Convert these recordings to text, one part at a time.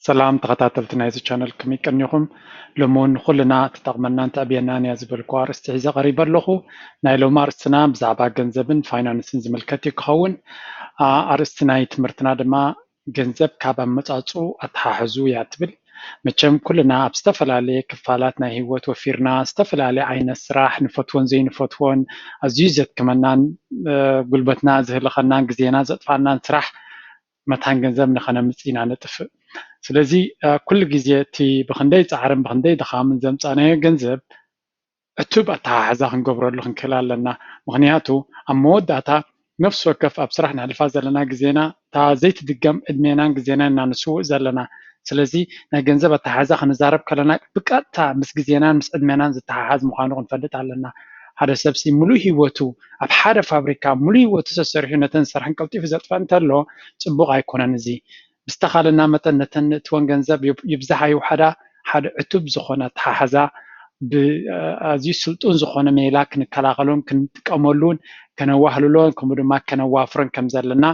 سلام تخطاتلتنا يزي channel كمي كنيخم لمون خلنا تتغمنا تعبينا نياز بالكوار استعزا غريبا لخو نايلو مارستنا بزعبا جنزبن فاينانسن زملكتي كخون أرستنا يتمرتنا دما جنزب كابا متعصو أتحاحزو ياتبل مچم كلنا بستفل عليه كفالاتنا هيوت وفيرنا استفل عليه عين السراح نفتون زي نفتون أزيزت كمان قلبتنا زهر خنان جزينا زطفعنا نسرح متان جنزب نخنا متسينا نتفق ስለዚህ ኩሉ ግዜ እቲ ብክንደይ ፃዕርን ብክንደይ ድኻምን ዘምፃናዮ ገንዘብ እቱብ ኣተሓሕዛ ክንገብረሉ ክንክእል ኣለና ምክንያቱ ኣብ መወዳእታ ነፍሲ ወከፍ ኣብ ስራሕ ነሕልፋ ዘለና ግዜና እታ ዘይትድገም ዕድሜናን ግዜናን ኢና ንስውእ ዘለና ስለዚ ናይ ገንዘብ ኣተሓሕዛ ክንዛረብ ከለና ብቀጥታ ምስ ግዜናን ምስ ዕድሜናን ዝተሓሓዝ ምኳኑ ክንፈልጥ ኣለና ሓደ ሰብሲ ሙሉእ ሂወቱ ኣብ ሓደ ፋብሪካ ሙሉእ ሂወቱ ተሰሪሑ ነተን ስራሕን ቀልጢፉ ዘጥፍእ እንተሎ ፅቡቅ ኣይኮነን እዚ ብስተኻልና መጠን ነተን እትወን ገንዘብ ይብዛሓ ይውሓዳ ሓደ ዕቱብ ዝኾነ ኣተሓሕዛ ብኣዝዩ ስልጡን ዝኾነ ሜላ ክንከላኸሎን ክንጥቀመሉን ከነዋህልሎን ከምኡ ድማ ከነዋፍሮን ከም ዘለና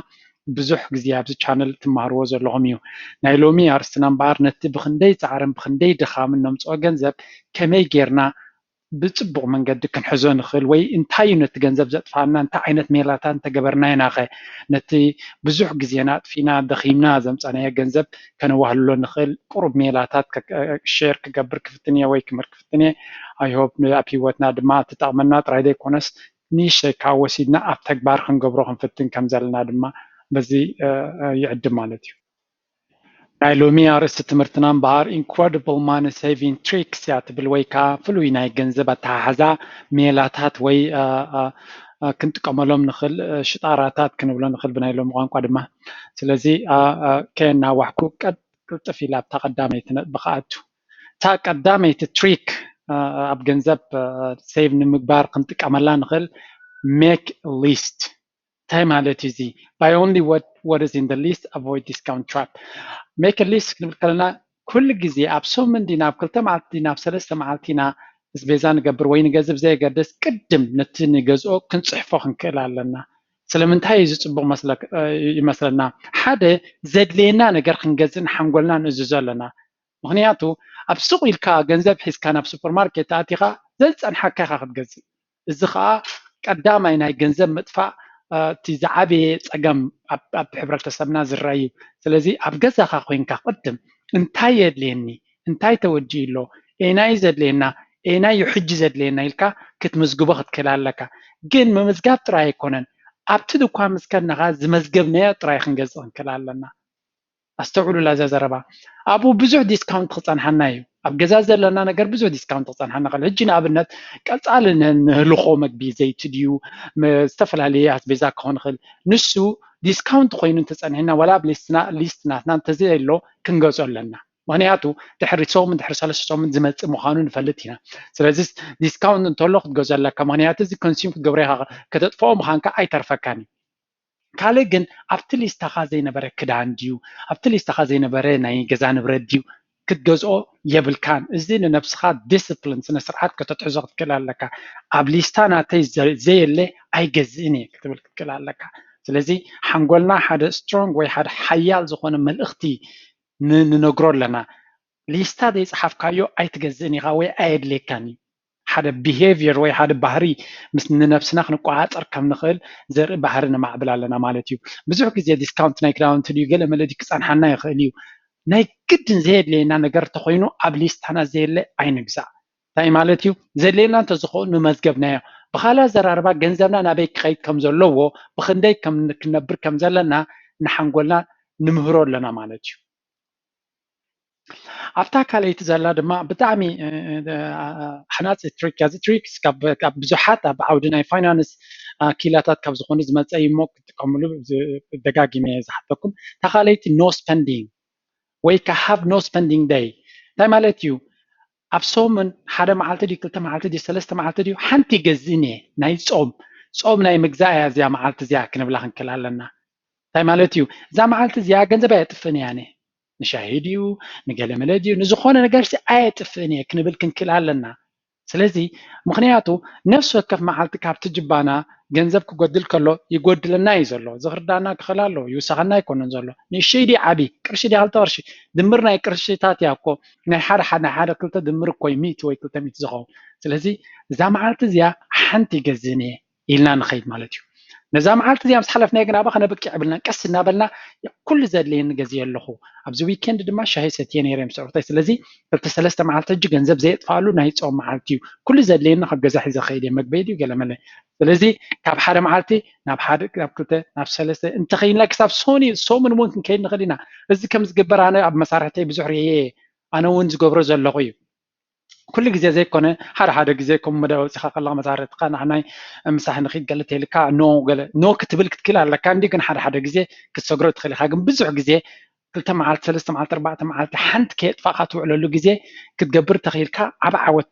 ብዙሕ ግዜ ኣብዚ ቻነል ትመሃርዎ ዘለኹም እዩ ናይ ሎሚ ኣርስትና እምበኣር ነቲ ብክንደይ ፃዕርን ብክንደይ ድኻምን ነምፅኦ ገንዘብ ከመይ ጌርና ብፅቡቅ መንገዲ ክንሕዞ ንኽእል ወይ እንታይ እዩ ነቲ ገንዘብ ዘጥፋና እንታይ ዓይነት ሜላታት እንተገበርና ኢና ኸ ነቲ ብዙሕ ግዜና ኣጥፊና ደኺምና ዘምፀናዮ ገንዘብ ከነዋህልሎ ንኽእል ቁሩብ ሜላታት ሼር ክገብር ክፍትን እየ ወይ ክምር ክፍትን እየ ኣይሆፕ ኣብ ሂወትና ድማ ትጠቕመና ጥራይ ዘይኮነስ ንእሽተይ ካብ ወሲድና ኣብ ተግባር ክንገብሮ ክንፍትን ከም ዘለና ድማ በዚ ይዕድም ማለት እዩ ናይ ሎሚ ኣርእስቲ ትምህርትና እምበኣር ኢንክሬዲብል ማኒ ሴቪንግ ትሪክስ እያ ትብል ወይ ከዓ ፍሉይ ናይ ገንዘብ ኣተሓሕዛ ሜላታት ወይ ክንጥቀመሎም ንኽእል ሽጣራታት ክንብሎ ንኽእል ብናይ ሎሚ ቋንቋ ድማ ስለዚ ከየናዋሕኩ ቅልጥፍ ኢላ ኣብታ ቀዳመይቲ ነጥቢ ክኣቱ እታ ቀዳመይቲ ትሪክ ኣብ ገንዘብ ሴቭ ንምግባር ክንጥቀመላ ንኽእል ሜክ ሊስት እንታይ ማለት እዩ እዚ by only what is in the list avoid discount trap ሜክ ሊስት ክንብል ከለና ኩሉ ግዜ ኣብ ሶምን ዲና ኣብ ክልተ መዓልቲ ዲና ኣብ ሰለስተ መዓልቲ ኢና ስቤዛ ንገብር ወይ ንገዝብ ዘየገድስ ቅድም ነቲ ንገዝኦ ክንፅሕፎ ክንክእል ኣለና ስለምንታይ እዩ ዝፅቡቅ ይመስለና ሓደ ዘድልየና ነገር ክንገዝእ ንሓንጎልና ንእዝዞ ኣለና ምክንያቱ ኣብ ሱቅ ኢልካ ገንዘብ ሒዝካ ናብ ሱፐርማርኬት ኣቲኻ ዘፀንሓካ ኢኻ ክትገዝእ እዚ ከዓ ቀዳማይ ናይ ገንዘብ ምጥፋእ እቲ ዝዓበየ ፀገም ኣብ ሕብረተሰብና ዝረአ እዩ ስለዚ ኣብ ገዛኻ ኮይንካ ቅድም እንታይ የድልየኒ እንታይ ተወዲኡ ኣሎ ኤናይ ዘድልየና ኤናይ ሕጂ ዘድልየና ኢልካ ክትምዝግቦ ክትክእል ኣለካ ግን ምምዝጋብ ጥራይ ኣይኮነን ኣብቲ ድኳን ምስ ከድናኻ ዝመዝገብናዮ ጥራይ ክንገዝእ ክንክእል ኣለና ኣስተውዕሉላ እዛ ዘረባ ኣብኡ ብዙሕ ዲስካውንት ክፀንሐና እዩ ኣብ ገዛ ዘለና ነገር ብዙሕ ዲስካውንት ክፀንሐና ይኽእል ሕጂ ንኣብነት ቀፃሊ ንህልኾ መግቢ ዘይቲ ድዩ ዝተፈላለየ ኣስቤዛ ክኾን ይኽእል ንሱ ዲስካውንት ኮይኑ እንተፀኒሕና ዋላ ኣብ ሊስትናትና እንተዘየሎ ክንገዝኦ ኣለና ምክንያቱ ድሕሪ ሶምን ድሕሪ ሰለስተ ሶምን ዝመፅእ ምዃኑ ንፈልጥ ኢና ስለዚ ዲስካውንት እንተሎ ክትገዝኦ ኣለካ ምክንያቱ እዚ ኮንሱም ክትገብሮ ኢኻ ከተጥፍኦ ምዃንካ ኣይተርፈካን እዩ ካልእ ግን ኣብቲ ሊስትኻ ዘይነበረ ክዳን ድዩ ኣብቲ ሊስትኻ ዘይነበረ ናይ ገዛ ንብረት ድዩ ክትገዝኦ የብልካን እዚ ንነብስኻ ዲስፕሊን ስነ ስርዓት ከተትሕዞ ክትክእል ኣለካ ኣብ ሊስታ ናተይ ዘየለ ኣይገዝእን እየ ክትብል ክትክእል ኣለካ ስለዚ ሓንጎልና ሓደ ስትሮንግ ወይ ሓደ ሓያል ዝኾነ መልእኽቲ ንነግሮ ኣለና ሊስታ ዘይፀሓፍካዮ ኣይትገዝእን ኢኻ ወይ ኣየድልየካን እዩ ሓደ ቢሄቪየር ወይ ሓደ ባህሪ ምስ ንነብስና ክንቆፃፀር ከም ንኽእል ዘርኢ ባህሪ ነማዕብል ኣለና ማለት እዩ ብዙሕ ግዜ ዲስካውንት ናይ ክዳውንቲ ድዩ ገለ መለዲ ክፀንሐና ይኽእል እዩ ናይ ግድን ዘየድልየና ነገር እንተኮይኑ ኣብ ሊስታና ዘየለ ኣይንግዛእ እንታይ ማለት እዩ ዘድልየና እንተዝኾኑ ንመዝገብናዮ ብካልእ ኣዘራርባ ገንዘብና ናበይ ክኸይድ ከም ዘለዎ ብክንደይ ክንነብር ከም ዘለና ንሓንጎልና ንምህሮ ኣለና ማለት እዩ ኣብታ ካልአይቲ ዘላ ድማ ብጣዕሚ ሓናፂት ትሪክ እዚ ትሪክ ካብ ብዙሓት ኣብ ዓውዲ ናይ ፋይናንስ ኪላታት ካብ ዝኾኑ ዝመፀ እዩ እሞ ክትጥቀምሉ ደጋጊመ ዝሓተኩም እታ ካልአይቲ ኖ ስፐንዲንግ ወይ ከዓ ሃቭ ኖ ስፐንዲንግ ዴይ እንታይ ማለት እዩ ኣብ ሶምን ሓደ መዓልቲ ድዩ ክልተ መዓልቲ ድዩ ሰለስተ መዓልቲ ድዩ ሓንቲ ገዝእን እየ ናይ ፆም ናይ ምግዛእ እያ እዚኣ መዓልቲ እዚኣ ክንብላ ክንክእል ኣለና እንታይ ማለት እዩ እዛ መዓልቲ እዚኣ ገንዘብ ኣየጥፍእን እያ ነ ንሻሂ ድዩ ንገለመለ ድዩ ንዝኾነ ነገር ኣየጥፍእን እየ ክንብል ክንክእል ኣለና ስለዚ ምክንያቱ ነፍሲ ወከፍ መዓልቲ ካብቲ ጅባና ገንዘብ ክጎድል ከሎ ይጎድለና እዩ ዘሎ ዝኽርዳና ክኽእል ኣሎ ይውሳኸና ኣይኮነን ዘሎ ንእሽተይ ዲ ዓብይ ቅርሺ ዲ ሃልተ ቅርሺ ድምር ናይ ቅርሽታት እያ እኮ ናይ ሓደ ክልተ ድምር እኮ 100 ወይ 200 ዝኸውን ስለዚ እዛ መዓልቲ እዚኣ ሓንቲ ገዝእን እየ ኢልና ንኸይድ ማለት እዩ ነዛ መዓልቲ እዚኣ ምስ ሓለፍናዮ ግን ኣባ ከነብቅዕ ይብልና ቀስ እናበልና ኩሉ ዘድልየኒ ገዝእ ኣለኹ ኣብዚ ዊኬንድ ድማ ሻሂ ሰትየ ነይረ ምስ ዕሩኽተይ ስለዚ 2-3 መዓልቲ ሕጂ ገንዘብ ዘየጥፋሉ ናይ ፆም መዓልቲ እዩ ኩሉ ዘድልየኒ ካብ ገዛ ሒዘ ከይድ እየ መግበይ ድዩ ገለመለ ስለዚ ካብ ሓደ መዓልቲ ናብ ሓደ ናብ ክልተ ናብ ሰለስተ እንተኸይድና ክሳብ ሶሙን እውን ክንከይድ ንኽእል ኢና እዚ ከም ዝግበር ኣነ ኣብ መሳርሕተይ ብዙሕ ርአየ ኣነ እውን ዝገብሮ ዘለኹ እዩ ኩሉ ግዜ ዘይኮነ ሓደ ግዜ ከም መደብ ወፂኻ ከለኻ መሳርሕትካ ንሕናይ ምሳሕ ንኽእል ገለ ተይልካ ኖ ክትብል ክትክእል ኣለካ እንዲ ግን ሓደ ግዜ ክትሰግሮ ትኽእል ኢኻ ግን ብዙሕ ግዜ 2 መዓልቲ 3 መዓልቲ 4 መዓልቲ ሓንቲ ከየጥፋእካ ትውዕለሉ ግዜ ክትገብር ተኽኢልካ ዓብ ዓወት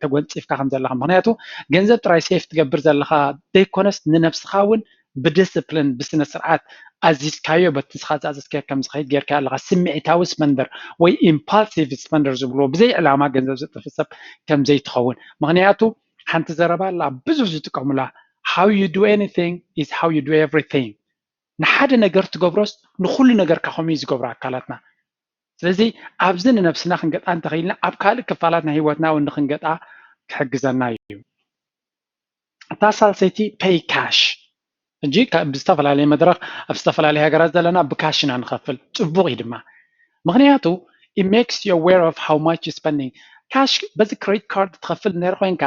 ተጎንፂፍካ ከም ዘለኻ ምክንያቱ ገንዘብ ጥራይ ሴፍ ትገብር ዘለኻ ዘይኮነስ ንነፍስኻ እውን ብዲስፕሊን ብስነ ስርዓት ኣዚዝካዮ በቲ ንስኻ ዝኣዘዝከዮ ከም ዝኸይድ ጌርካ ኣለኻ ስምዒታዊ ስፐንደር ወይ ኢምፓልሲቭ ስፐንደር ዝብልዎ ብዘይ ዕላማ ገንዘብ ዝጥፍእ ሰብ ከም ዘይትኸውን ምክንያቱ ሓንቲ ዘረባ ኣላ ብዙሕ ዝጥቀሙላ how you do anything is how you do everything ንሓደ ነገር ትገብሮስ ንኩሉ ነገር ከምኡ ዝገብሩ ኣካላትና ስለዚ ኣብዚ ንነፍስና ክንገጣ እንተኽኢልና ኣብ ካልእ ክፋላት ናይ ሂወትና እውን ንክንገጣ ክሕግዘና እዩ እታ ሳልሰይቲ ፔይ ካሽ እንጂ ብዝተፈላለየ መድረክ ኣብ ዝተፈላለየ ሃገራት ዘለና ብካሽ ኢና ንኸፍል ፅቡቅ እዩ ድማ ምክንያቱ it makes you aware of how much you spending ካሽ በዚ ክሬዲት ካርድ ትኸፍል ነይር ኮይንካ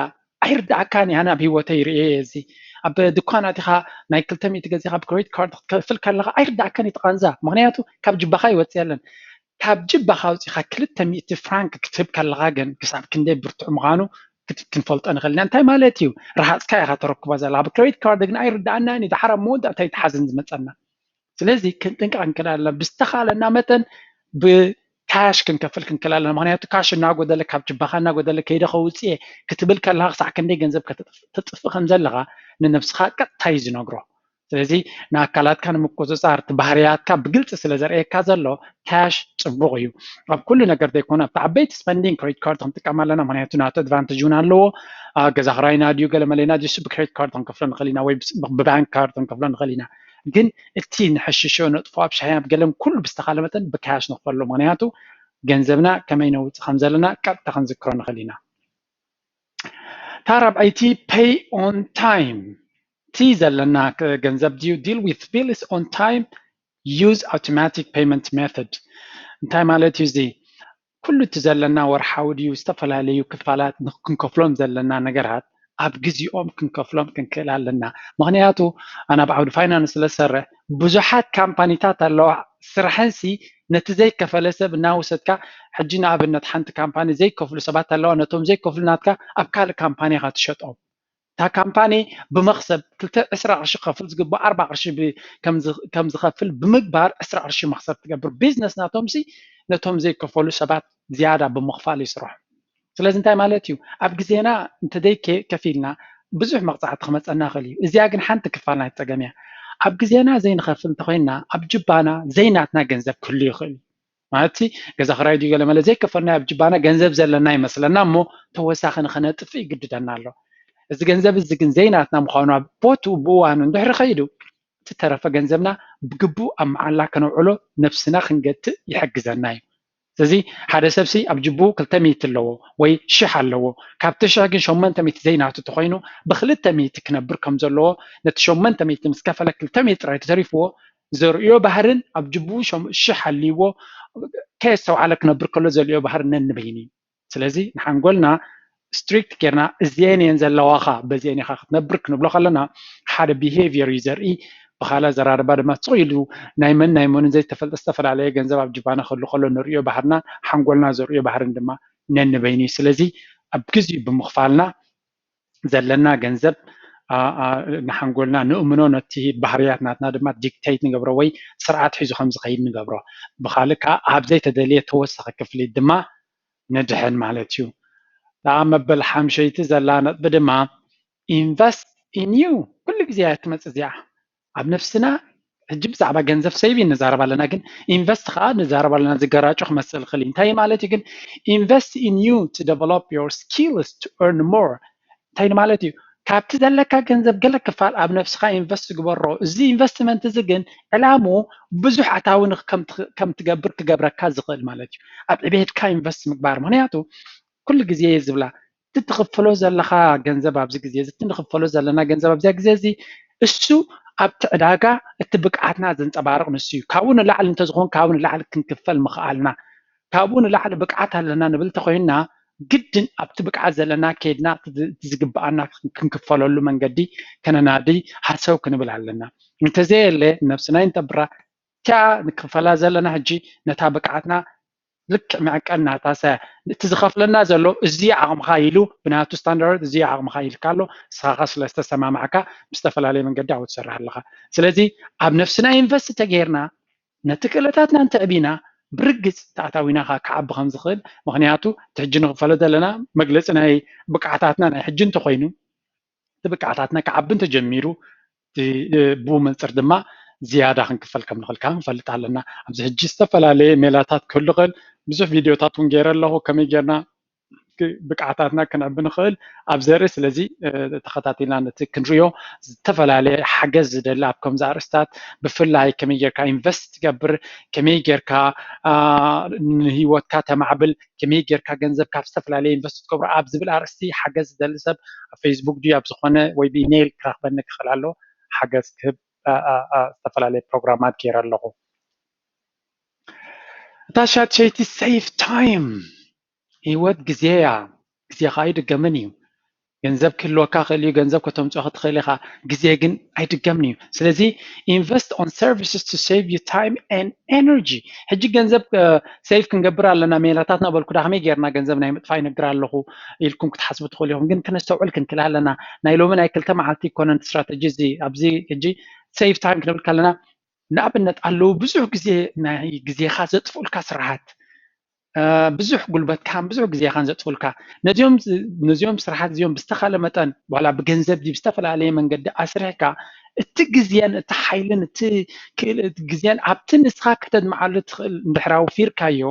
ኣይርዳእካኒ ኣነ ኣብ ሂወተይ ርአየ እዚ ኣብ ድኳናት ኢኻ ናይ 200 ገዚኻ ብክሬዲት ካርድ ክትከፍል ከለኻ ኣይርዳእካኒ ትቐንዛ ምክንያቱ ካብ ጅባኻ ይወፅእ የለን ካብ ጅባኻ ወፂኻ 200 ፍራንክ ክትህብ ከለኻ ግን ክሳብ ክንደይ ብርቱዕ ምዃኑ ክንፈልጦ ንኽእል ኢና እንታይ ማለት እዩ ረሃፅካ ኢኻ ተረክቦ ዘለካ ብክሬዲት ካርድ ግን ኣይርዳእናኒ ድሓር መወዳእታ ይተሓዝን ዝመፀና ስለዚ ክንጥንቀቕ ክንክእል ኣለና ብዝተኻለና መጠን ብካሽ ክንከፍል ክንክእል ኣለና ምክንያቱ ካሽ እናጎደለ ካብ ጅባኻ እናጎደለ ከይደ ከውፅእ ክትብል ከለኻ ክሳዕ ክንደይ ገንዘብ ከተጥፍእ ከም ዘለኻ ንነፍስኻ ቀጥታ እዩ ዝነግሮ ስለዚ ንኣካላትካ ንምቁፅፃር እቲ ባህርያትካ ብግልፂ ስለ ዘርእየካ ዘሎ ካሽ ፅቡቅ እዩ ኣብ ኩሉ ነገር ዘይኮነ ኣብቲ ዓበይቲ ስፐንዲንግ ክሬዲት ካርድ ክንጥቀም ኣለና ምክንያቱ ናቱ ኣድቫንቴጅ እውን ኣለዎ ገዛ ክራይና ድዩ ገለ መለና ድዩ ብክሬዲት ካርድ ክንከፍሎ ንኽእል ኢና ወይ ብባንክ ካርድ ክንከፍሎ ንኽእል ኢና ግን እቲ ንሕሽሾ ነጥፎ ኣብ ሻሂ ኣብ ገለም ኩሉ ብዝተኻለ መጠን ብካሽ ንኽፈሎ ምክንያቱ ገንዘብና ከመይ ነውፅእ ከም ዘለና ቀጥታ ክንዝክሮ ንኽእል ኢና እታ ራብዓይቲ ፔይ ኦን ታይም እቲ ዘለና ገንዘብ ድዩ ዲል ዊት ቢልስ ኦን ታይም ዩዝ ኣውቶማቲክ ፔይመንት ሜተድ እንታይ ማለት እዩ እዚ ኩሉ እቲ ዘለና ወርሓዊ ድዩ ዝተፈላለዩ ክፋላት ክንከፍሎም ዘለና ነገራት ኣብ ግዜኦም ክንከፍሎም ክንክእል ኣለና ምክንያቱ ኣነ ኣብ ዓውዲ ፋይናንስ ስለዝሰርሕ ብዙሓት ካምፓኒታት ኣለዋ ስራሕንሲ ነቲ ዘይከፈለ ሰብ እናወሰድካ ሕጂ ንኣብነት ሓንቲ ካምፓኒ ዘይከፍሉ ሰባት ኣለዋ ነቶም ዘይከፍሉ ናትካ ኣብ ካልእ ካምፓኒ ኢኻ ትሸጦም እታ ካምፓኒ ብመክሰብ 20 ቅርሺ ክኸፍል ዝግባእ 40 ቅርሺ ከም ዝኸፍል ብምግባር 20 ቅርሺ መክሰብ ትገብር ቢዝነስ ናቶም ነቶም ዘይከፈሉ ሰባት ዝያዳ ብምኽፋል ይስርሑ ስለዚ እንታይ ማለት እዩ ኣብ ግዜና እንተደይ ከፊልና ብዙሕ መቕፃዕቲ ክመፀና ይኽእል እዩ እዚኣ ግን ሓንቲ ክፋል ናይ ፀገም እያ ኣብ ግዜና ዘይንኸፍል እንተኮይንና ኣብ ጅባና ዘይናትና ገንዘብ ክህሉ ይኽእል እዩ ማለት ገዛ ክራይ ድዩ ገለ መለ ዘይከፈልና ኣብ ጅባና ገንዘብ ዘለና ይመስለና እሞ ተወሳኺ ንኽነጥፍእ ይግድደና ኣሎ እዚ ገንዘብ እዚ ግን ዘይናትና ምዃኑ ኣብ ቦትኡ ብእዋኑ እንድሕሪ ኸይዱ እቲ ተረፈ ገንዘብና ብግቡእ ኣብ መዓላ ከነውዕሎ ነፍስና ክንገትእ ይሕግዘና እዩ ስለዚ ሓደ ሰብሲ ኣብ ጅቡኡ 200 ኣለዎ ወይ 1000 ኣለዎ ካብቲ 1000 ግን 800 ዘይናቱ ተኮይኑ ብ200 ክነብር ከም ዘለዎ ነቲ 800 ምስ ከፈለ 200 ጥራይ ተሪፍዎ ዘርእዮ ባህርን ኣብ ጅቡኡ 1000 ሃልይዎ ከየስተውዓለ ክነብር ከሎ ዘርእዮ ባህር ነንበይኒ ስለዚ ንሓንጎልና ስትሪክት ጌርና እዚአን እየን ዘለዋኻ በዚአን ኢኻ ክትነብር ክንብሎ ከለና ሓደ ቢሄቪየር እዩ ዘርኢ ብኻልእ ዘራርባ ድማ ፅኢሉ ናይ መንን ዘይተፈልጠ ዝተፈላለየ ገንዘብ ኣብ ጅባና ክህሉ ከሎ ንሪኦ ባህርና ሓንጎልና ዘርእዮ ባህርን ድማ ነንበይኒ ስለዚ ኣብ ግዜኡ ብምኽፋልና ዘለና ገንዘብ ንሓንጎልና ንእምኖ ነቲ ባህርያት ናትና ድማ ዲክቴት ንገብሮ ወይ ስርዓት ሒዙ ከም ዝኸይድ ንገብሮ ብኻልእ ከዓ ኣብ ዘይተደልየ ተወሳኺ ክፍሊት ድማ ንድሕን ማለት እዩ መበል ሓምሸይቲ ዘላ ነጥቢ ድማ ኢንቨስት ኢን ዩ ኩሉ ግዜ ትመፅእ እዚኣ ኣብ ነፍስና ሕጂ ብዛዕባ ገንዘብ ሰይብ ንዛረባ ኣለና ግን ኢንቨስት ከዓ ንዛረባ ኣለና ዝገራጩ ክመስል ይኽእል እዩ እንታይ ማለት እዩ ግን ኢንቨስት ኢን ዩ ቱ ዴቨሎፕ ዮር ስኪልስ ቱ ኤርን ሞር እንታይ ማለት እዩ ካብቲ ዘለካ ገንዘብ ገለ ክፋል ኣብ ነፍስካ ኢንቨስት ግበሮ እዚ ኢንቨስትመንት እዚ ግን ዕላሙ ብዙሕ ኣታዊ ከም ትገብር ክገብረካ ዝኽእል ማለት እዩ ኣብ ዕቤትካ ኢንቨስት ምግባር ምክንያቱ ኩሉ ግዜ ዝብላ ትትኽፈሎ ዘለካ ገንዘብ ኣብዚ ግዜ እዚ ትንኽፈሎ ዘለና ገንዘብ ኣብዚ ግዜ እዚ እሱ ኣብቲ ዕዳጋ እቲ ብቅዓትና ዘንፀባርቕ ንሱ እዩ ካብኡ ንላዕሊ እንተዝኾን ካብኡ ንላዕሊ ክንክፈል ምኽኣልና ካብኡ ንላዕሊ ብቅዓት ኣለና ንብል እንተኮይንና ግድን ኣብቲ ብቅዓት ዘለና ከይድና ዝግባኣና ክንክፈለሉ መንገዲ ከነናዲ ሓሰብ ክንብል ኣለና እንተዘየለ ነብስና ይንጠብራ እታ ንክፈላ ዘለና ሕጂ ነታ ብቅዓትና ልክዕ መዐቀን ናታሰ እቲ ዝኸፍለና ዘሎ እዚ ዓቕምካ ኢሉ ብናቱ ስታንዳርድ እዚ ዓቕምካ ኢልካ ኣሎ ንስኻ ስለ ዝተሰማማዕካ ብዝተፈላለየ መንገዲ ኣብኡ ትሰርሕ ኣለካ ስለዚ ኣብ ነፍስና ኢንቨስት ተገይርና ነቲ ክእለታትና እንተዕቢና ብርግፅ ተኣታዊና ክዓቢ ከም ዝኽእል ምክንያቱ እቲ ሕጂ ንኽፈሎ ዘለና መግለፂ ናይ ብቅዓታትና ናይ ሕጂ እንተኮይኑ እቲ ብቅዓታትና ክዓቢ እንተጀሚሩ ብኡ መንፅር ድማ ዝያዳ ክንክፈል ከም ንኽእል ካብ ንፈልጥ ኣለና ኣብዚ ሕጂ ዝተፈላለየ ሜላታት ክህሉ ይኽእል ብዙሕ ቪድዮታት እውን ገይረ ኣለኹ ከመይ ጌርና ብቅዓታትና ክንዕቢ ንኽእል ኣብ ዘርኢ ስለዚ ተኸታቲልና ነቲ ክንሪኦ ዝተፈላለየ ሓገዝ ዝደሊ ኣብ ከምዚ ኣርእስታት ብፍላይ ከመይ ጌርካ ኢንቨስት ትገብር ከመይ ጌርካ ንሂወትካ ተማዕብል ከመይ ጌርካ ገንዘብ ካብ ዝተፈላለየ ኢንቨስት ትገብሮ ኣብ ዝብል ኣርእስቲ ሓገዝ ዝደሊ ሰብ ኣብ ፌስቡክ ድዩ ኣብ ዝኾነ ወይ ብኢሜይል ክረኽበኒ ክኽእል ኣሎ ሓገዝ ክህብ ዝተፈላለየ ፕሮግራማት ገይረ ኣለኹ እታ ሻድሸይቲ ሴቭ ታይም ህይወት ግዜ እያ ግዜካ ኣይድገምን እዩ ገንዘብ ክህልወካ ክእል እዩ ገንዘብ ከተምፅኦ ክትኽእል ኢኻ ግዜ ግን ኣይድገምን እዩ ስለዚ ኢንቨስት ኦን ሰርቪስስ ቱ ሴቭ ዩ ታይም ኤንድ ኤነርጂ ሕጂ ገንዘብ ሴቭ ክንገብር ኣለና ሜላታት ነበልኩ ዳ ከመይ ጌርና ገንዘብ ናይ ምጥፋእ ይነግር ኣለኹ ኢልኩም ክትሓስቡ ትኽእሉ ኢኹም ግን ክነስተውዕል ክንክእል ኣለና ናይ ሎሚ ናይ 2 መዓልቲ ይኮነን ስትራቴጂ እዚ ኣብዚ ሕጂ ሴቭ ታይም ክንብል ከለና ንኣብነት ኣለዉ ብዙሕ ግዜ ናይ ግዜካ ዘጥፍኡልካ ስራሓት ብዙሕ ጉልበትካን ብዙሕ ግዜኻን ዘጥፍኡልካ ነዚኦም ስራሓት እዚኦም ብዝተኻለ መጠን ዋላ ብገንዘብ ዲ ብዝተፈላለየ መንገዲ ኣስሪሕካ እቲ ግዜን እቲ ሓይልን እቲ ግዜን ኣብቲ ንስኻ ከተድምዓሉ ትኽእል እንድሕር ኣውፊርካዮ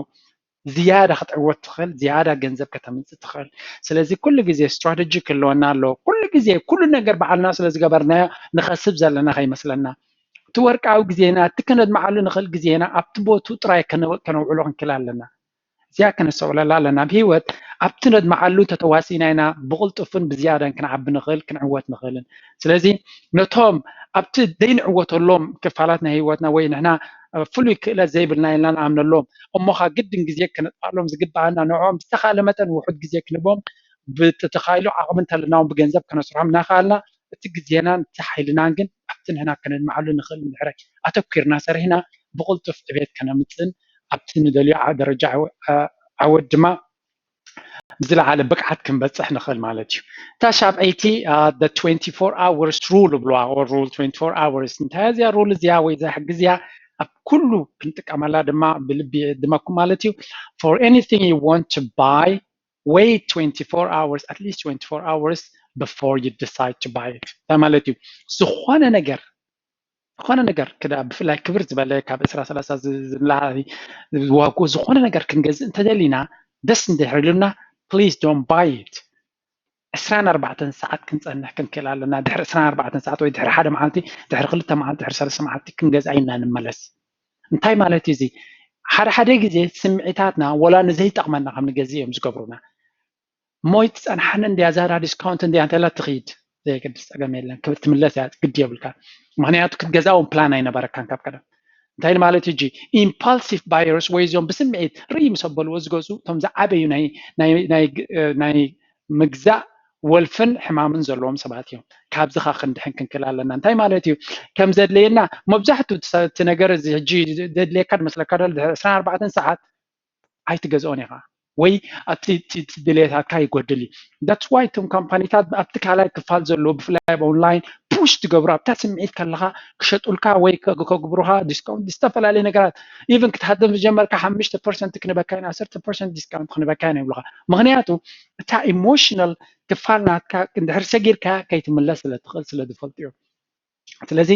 ዝያዳ ክትዕወት ትኽእል ዝያዳ ገንዘብ ከተምፅእ ትኽእል ስለዚ ኩሉ ግዜ ስትራቴጂ ክህልወና ኣለዎ ኩሉ ግዜ ኩሉ ነገር በዓልና ስለዝገበርናዮ ንኸስብ ዘለና ከይመስለና እቲ ወርቃዊ ግዜና እቲ ከነድምዓሉ ንኽእል ግዜና ኣብቲ ቦቱ ጥራይ ከነውዕሎ ክንክእል ኣለና እዚኣ ከነስተውዕለላ ኣለና ብሂወት ኣብቲ ነድምዓሉ ተተዋሲና ኢና ብቕልጡፍን ብዝያዳን ክንዓቢ ንኽእል ክንዕወት ንኽእልን ስለዚ ነቶም ኣብቲ ዘይንዕወተሎም ክፋላት ናይ ሂወትና ወይ ንሕና ፍሉይ ክእለት ዘይብልና ኢልና ንኣምነሎም እሞኻ ግድን ግዜ ክነጥፋሎም ዝግባኣና ንዕኦም ብዝተኻለ መጠን ውሑድ ግዜ ክንቦም ብተተኻኢሉ ዓቕሚ እንተለና ብገንዘብ ከነስርሖም እናኽኣልና እቲ ግዜናን እቲ ሓይልናን ግን ኣብቲ ንሕና ከነድምዓሉ ንኽእል እንድሕር ኣተኪርና ሰሪሕና ብቕልጡፍ ዕቤት ከነምፅእን ኣብቲ ንደልዮ ደረጃ ዓወት ድማ ብዝለዓለ ብቅዓት ክንበፅሕ ንኽእል ማለት እዩ እታ ሻብዓይቲ the 24 hours rule ብልዋ or rule 24 hours እንታይ እዚኣ ሩል እዚኣ ወይ ዘሕግዝ እያ ኣብ ኩሉ ክንጥቀመላ ድማ ብልቢ ድመኩም ማለት እዩ for anything you want to buy wait 24 hours at least 24 hours before you decide to buy it ማለት እዩ ዝኾነ ነገር ክዳ ብፍላይ ክብር ዝበለ ካብ 20-30 ዝላዓለ ዋጉ ዝኾነ ነገር ክንገዝእ እንተደሊና ደስ እንድሕርልና please don't buy it 24 ሰዓት ክንፀንሕ ክንክእል ኣለና ድሕሪ 24 ሰዓት ወይ ድሕሪ ሓደ መዓልቲ ድሕሪ 2 መዓልቲ ድሕሪ 3 መዓልቲ ክንገዝኣ ኢና ንመለስ እንታይ ማለት እዩ እዚ ሓደ ግዜ ስምዒታትና ወላ ንዘይጠቕመና ከም ንገዝእ እዮም ዝገብሩና ሞይት ፀንሓን እንድያ ዛዳ ዲስካውንት እንድያ እንተላ ትኽይድ ዘይገድስ ፀገም የለን ክትምለስ እያ ግድ የብልካ ምክንያቱ ክትገዛኦም ፕላን ኣይነበረካን ካብ ቀደም እንታይ ማለት እዩ ኢምፓልሲቭ ባየርስ ወይ እዚኦም ብስምዒት ርኢ ምስ ኣበልዎ ዝገዝኡ እቶም ዝዓበዩ ናይ ምግዛእ ወልፍን ሕማምን ዘለዎም ሰባት እዮም ካብዚ ኻ ክንድሕን ክንክእል ኣለና እንታይ ማለት እዩ ከም ዘድልየና መብዛሕትኡ እቲ ነገር እዚ ሕጂ ዘድልየካ ድመስለካ ዶ 24 ሰዓት ኣይትገዝኦን ኢኻ ወይ እቲ ድሌታትካ ይጎድል እዩ that's why እቶም ካምፓኒታት ኣብቲ ካልኣይ ክፋል ዘለዎ ብፍላይ ኦንላይን ፑሽ ትገብሩ ኣብታ ስምዒት ከለካ ክሸጡልካ ወይ ከግብሩካ ዲስካውንት ዝተፈላለዩ ነገራት ኢቨን ክትሃድም ዝጀመርካ 5% ክንበካ ኢና 10% ዲስካውንት ክንበካ ኢና ይብሉካ ምክንያቱ እታ ኢሞሽናል ክፋል ናትካ እንድሕር ሰጊርካ ከይትምለስ ስለትኽእል ስለዝፈልጡ እዮም ስለዚ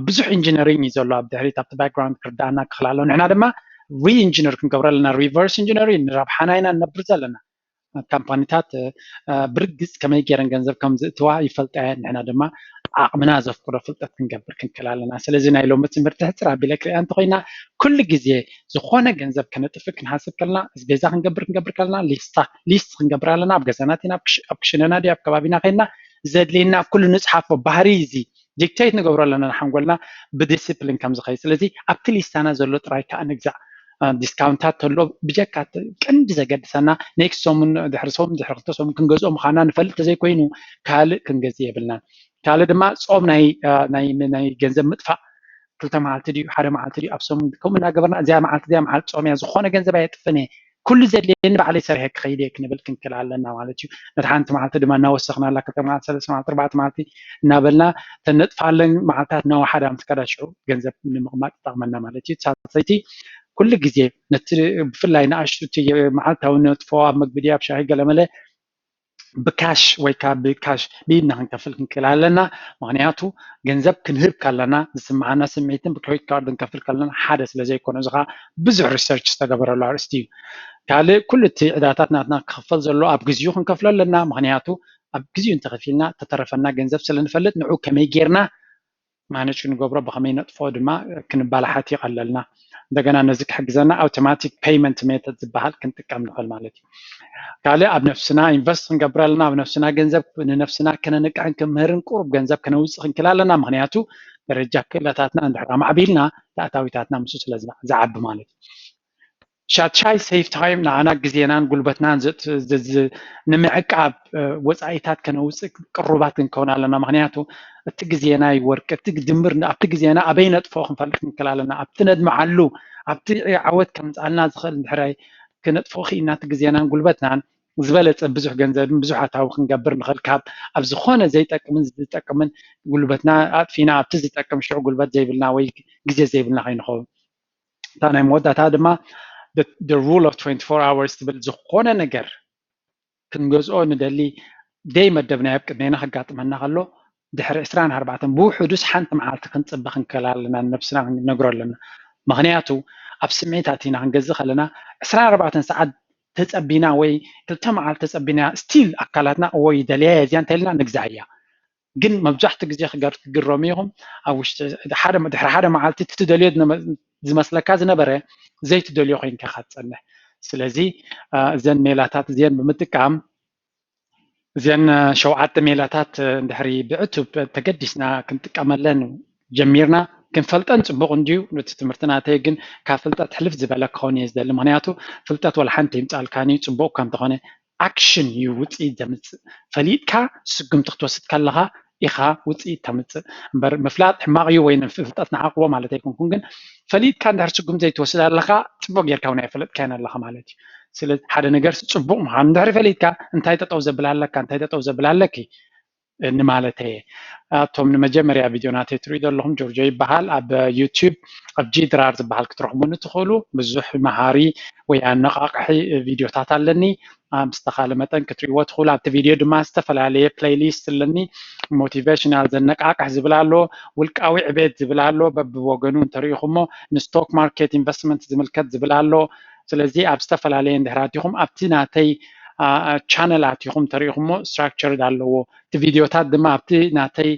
ብዙሕ ኢንጂነሪንግ እዩ ዘሎ ኣብ ድሕሪት ኣብቲ ባክግራውንድ ክርዳእና ክኽእል ኣሎ ንሕና ድማ ሪኢንጂነር ክንገብር ኣለና ሪቨርስ ኢንጂነሪንግ ንረብሓና ኢና ንነብር ዘለና ካምፓኒታት ብርግጽ ከመይ ገይረን ገንዘብ ከም ዝእትዋ ይፈልጣ ንሕና ድማ ዓቕምና ዘፍቅዶ ፍልጠት ክንገብር ክንክእል ኣለና ስለዚ ናይ ሎሚ ትምህርቲ ሕፅር ኣቢለ ክሪኣ እንተኮይና ኩሉ ግዜ ዝኾነ ገንዘብ ከነጥፍ ክንሓስብ ከለና ገዛ ክንገብር ከለና ሊስት ክንገብር ኣለና ኣብ ገዛናት ኢና ኣብ ክሽነና ዲ ኣብ ከባቢና ከይና ዘድልየና ኩሉ ንፅሓፎ ባህሪ እዚ ዲክቴት ንገብሮ ኣለና ሓንጎልና ብዲሲፕሊን ከም ዝኸይ ስለዚ ኣብቲ ሊስታና ዘሎ ጥራይ ከዓ ንግዛእ ዲስካውንታት ተሎ ብጀካ ቀንዲ ዘገድሰና ኔክስት ሰሙን ድሕሪ ክልተ ሰሙን ክንገዝኦ ምዃና ንፈልጥ ተዘይኮይኑ ካልእ ክንገዝእ የብልና ካልእ ድማ ጾም ናይ ገንዘብ ምጥፋእ ክልተ መዓልቲ ድዩ ሓደ መዓልቲ ድዩ ኣብ ሰሙን ከምኡ እናገበርና እዚኣ መዓልቲ ጾም እያ ዝኾነ ገንዘብ ኣየጥፍን እየ ኩሉ ዘድልየኒ ባዕለይ ሰሪሐ ክኸይድ እየ ክንብል ክንክእል ኣለና ማለት እዩ ነቲ ሓንቲ መዓልቲ ድማ እናወሰኽናላ ክልተ መዓልቲ ሰለስተ መዓልቲ ኣርባዕተ መዓልቲ እናበልና ተነጥፋለን መዓልትታት እናወሓዳ ምትከዳሽዑ ገንዘብ ንምቕማጥ ይጠቕመና ማለት እዩ ሳሰይቲ ኩሉ ግዜ ነቲ ብፍላይ ንኣሽቱ መዓልታዊ ነጥፎ ኣብ መግቢ ድያ ኣብ ሻሂ ገለመለ ብካሽ ወይ ከዓ ብካሽ ብኢድና ክንከፍል ክንክእል ኣለና ምክንያቱ ገንዘብ ክንህብ ከለና ዝስምዓና ስምዒትን ብክሬዲት ካርድ ክንከፍል ከለና ሓደ ስለዘይኮነ እዚ ከዓ ብዙሕ ሪሰርች ዝተገበረሉ ኣርእስቲ እዩ ካልእ ኩሉ እቲ ዕዳታት ናትና ክኽፈል ዘሎ ኣብ ግዜኡ ክንከፍሎ ኣለና ምክንያቱ ኣብ ግዜኡ እንተኸፊልና ተተረፈና ገንዘብ ስለንፈልጥ ንዑ ከመይ ጌርና ማነጅ ንገብሮ ብከመይ ነጥፎ ድማ ክንባላሓት ይቀለልና እንደገና ነዚ ክሕግዘና ኣውቶማቲክ ፔይመንት ሜተድ ዝበሃል ክንጥቀም ንኽእል ማለት እዩ ካልእ ኣብ ነፍስና ኢንቨስት ክንገብር ኣለና ኣብ ነፍስና ገንዘብ ንነፍስና ከነንቅዕን ክምህርን ቁሩብ ገንዘብ ከነውፅእ ክንክእል ኣለና ምክንያቱ ደረጃ ክእለታትና እንድሕር ማዕቢልና ተኣታዊታትና ምስ ስለ ዝዓቢ ማለት እዩ ሻትሻይ ሴፍ ታይም ንዓና ግዜናን ጉልበትናን ንምዕቃብ ወፃኢታት ከነውፅእ ቅሩባት ክንከውን ኣለና ምክንያቱ እቲ ግዜና ይወርቅ እቲ ድምር ኣብቲ ግዜና ኣበይ ነጥፎ ክንፈልጥ ክንክእል ኣለና ኣብቲ ነድምዓሉ ኣብቲ ዓወት ከምፃልና ዝኽእል እንድሕራይ ክነጥፎ ክኢልና እቲ ግዜናን ጉልበትናን ዝበለፀ ብዙሕ ገንዘብን ብዙሕ ኣታዊ ክንገብር ንኽእል ካብ ኣብ ዝኾነ ዘይጠቅምን ዝጠቅምን ጉልበትና ኣጥፊና ኣብቲ ዝጠቅም ሽዑ ጉልበት ዘይብልና ወይ ግዜ ዘይብልና ከይንኸውን እታ ናይ መወዳእታ ድማ the rule of 24 hours ትብል ዝኾነ ነገር ክንገዝኦ ንደሊ ደይ መደብናዮ ኣብ ቅድሜና ከጋጥመና ከሎ ድሕሪ 24 ብውሕዱስ ሓንቲ መዓልቲ ክንፅበ ክንክእል ኣለና ነብስና ክንነግሮ ኣለና ምክንያቱ ኣብ ስምዒታት ኢና ክንገዝእ ከለና 24 ሰዓት ተፀቢና ወይ ክልተ መዓልቲ ተፀቢና ስቲል ኣካላትና ወይ ደልያ እዚያ እንተኢልና ንግዛእ እያ ግን መብዛሕትኡ ግዜ ክግረሙ ኢኹም ኣብ ውሽጢ ድሕሪ ሓደ መዓልቲ ትደልዮ ዝመስለካ ዝነበረ ዘይትደልዮ ኮይንካ ትፀንሕ ስለዚ እዘን ሜላታት እዚአን ብምጥቃም እዚአን 7 ሜላታት እንድሕሪ ብዕቱብ ተገዲስና ክንጥቀመለን ጀሚርና ክንፈልጠን ፅቡቅ እንድዩ ነቲ ትምህርቲ ናተይ ግን ካብ ፍልጠት ሕልፍ ዝበለ ክኸውን እየ ዝደሊ ምክንያቱ ፍልጠት ወላ ሓንቲ ይምፃልካኒ ፅቡቅ ከም ተኾነ ኣክሽን እዩ ውፅኢት ዘምፅእ ፈሊጥካ ስጉምቲ ክትወስድ ከለካ ኢኻ ውፅኢት ተምፅእ እምበር ምፍላጥ ሕማቅ እዩ ወይ ፍልጠት ንዓቅቦ ማለት ኣይኮንኩን ግን ፈሊጥካ እንድሕር ስጉም ዘይትወስድ ኣለካ ፅቡቅ ጌርካ እውን ኣይፈለጥካዮን ኣለካ ማለት እዩ ስለዚ ሓደ ነገር ፅቡቅ ምዃኑ እንድሕሪ ፈሊጥካ እንታይ ጠጠው ዘብል ኣለካ እንታይ ጠጠው ዘብል ኣለኪ ንማለት እየ እቶም ንመጀመርያ ቪድዮ ናተይ ትሪኡ ዘለኹም ጆርጆ ይበሃል ኣብ ዩቲዩብ ኣብ ጂድራር ዝበሃል ክትረኽቡን ትኽእሉ ብዙሕ መሃሪ ወይ ኣነቃቅሒ ቪድዮታት ኣለኒ ምስተኻለ መጠን ክትሪእዎ ትኽእሉ ኣብቲ ቪድዮ ድማ ዝተፈላለየ ፕሌይሊስት ኣለኒ ሞቲቬሽናል ዘነቃቅሕ ዝብል ኣሎ ውልቃዊ ዕቤት ዝብል ኣሎ በብወገኑ እንተሪኢኹሞ ንስቶክ ማርኬት ኢንቨስትመንት ዝምልከት ዝብል ኣሎ ስለዚ ኣብ ዝተፈላለየ እንድሕራቲኹም ኣብቲ ናተይ ቻነል ኣቲኹም ተሪኢኹሞ ስትራክቸር ኣለዎ እቲ ቪድዮታት ድማ ኣብቲ ናተይ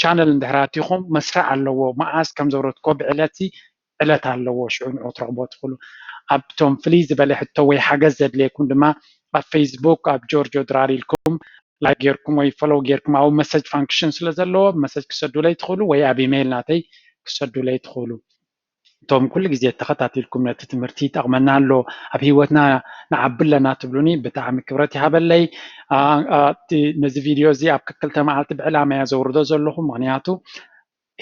ቻነል እንድሕራቲኹም መስርዕ ኣለዎ መዓዝ ከም ዘውረድኮ ብዕለት ዕለት ኣለዎ ሽዑ ንዑ ትረኽቦ ትኽእሉ ኣብቶም ፍልይ ዝበለ ሕቶ ወይ ሓገዝ ዘድልየኩም ድማ ኣብ ፌስቡክ ኣብ ጆርጆ ድራር ኢልኩም ላይክ ጌርኩም ወይ ፎሎው ጌርኩም ኣብ መሰጅ ፋንክሽን ስለ ዘለዎ መሰጅ ክሰዱለይ ትኽእሉ ወይ ኣብ ኢሜይል ናተይ ክሰዱለይ ትኽእሉ እቶም ኩሉ ግዜ ተኸታቲልኩም ነቲ ትምህርቲ ይጠቕመና ኣሎ ኣብ ሂወትና ንዓቢ ኣለና ትብሉኒ ብጣዕሚ ክብረት ይሃበለይ ነዚ ቪድዮ እዚ ኣብ ክልተ መዓልቲ ብዕላማ እያ ዘውርዶ ዘለኹ ምክንያቱ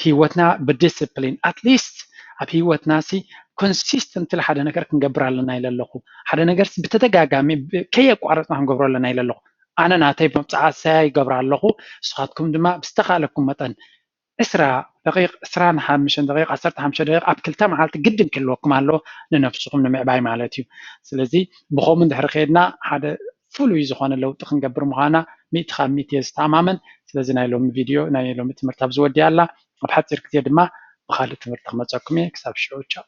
ሂወትና ብዲስፕሊን ኣትሊስት ኣብ ሂወትና ሲ ኮንሲስተንት ሓደ ነገር ክንገብር ኣለና ኢለ ኣለኹ ሓደ ነገር ብተደጋጋሚ ከየቋረፅና ክንገብሮ ኣለና ኢለ ኣለኹ ኣነ ናተይ ብምፅዓት ሰያ ይገብር ኣለኹ ንስኻትኩም ድማ ብዝተኻለኩም መጠን 25 ደቂቃ 15 ደቂቃ ኣብ ክልተ መዓልቲ ግድን ክህልወኩም ኣሎ ንነፍስኩም ንምዕባይ ማለት እዩ ስለዚ ብኸምኡ እንድሕሪ ከድና ሓደ ፍሉይ ዝኾነ ለውጢ ክንገብር ምዃና 100% እየ ዝተኣማመን ስለዚ ናይ ሎሚ ቪድዮ ናይ ሎሚ ትምህርቲ ኣብ ዝወዲያ ኣላ ኣብ ሓፂር ግዜ ድማ ብካልእ ትምህርቲ ክመፀኩም እየ ክሳብ ሽዑ ቻው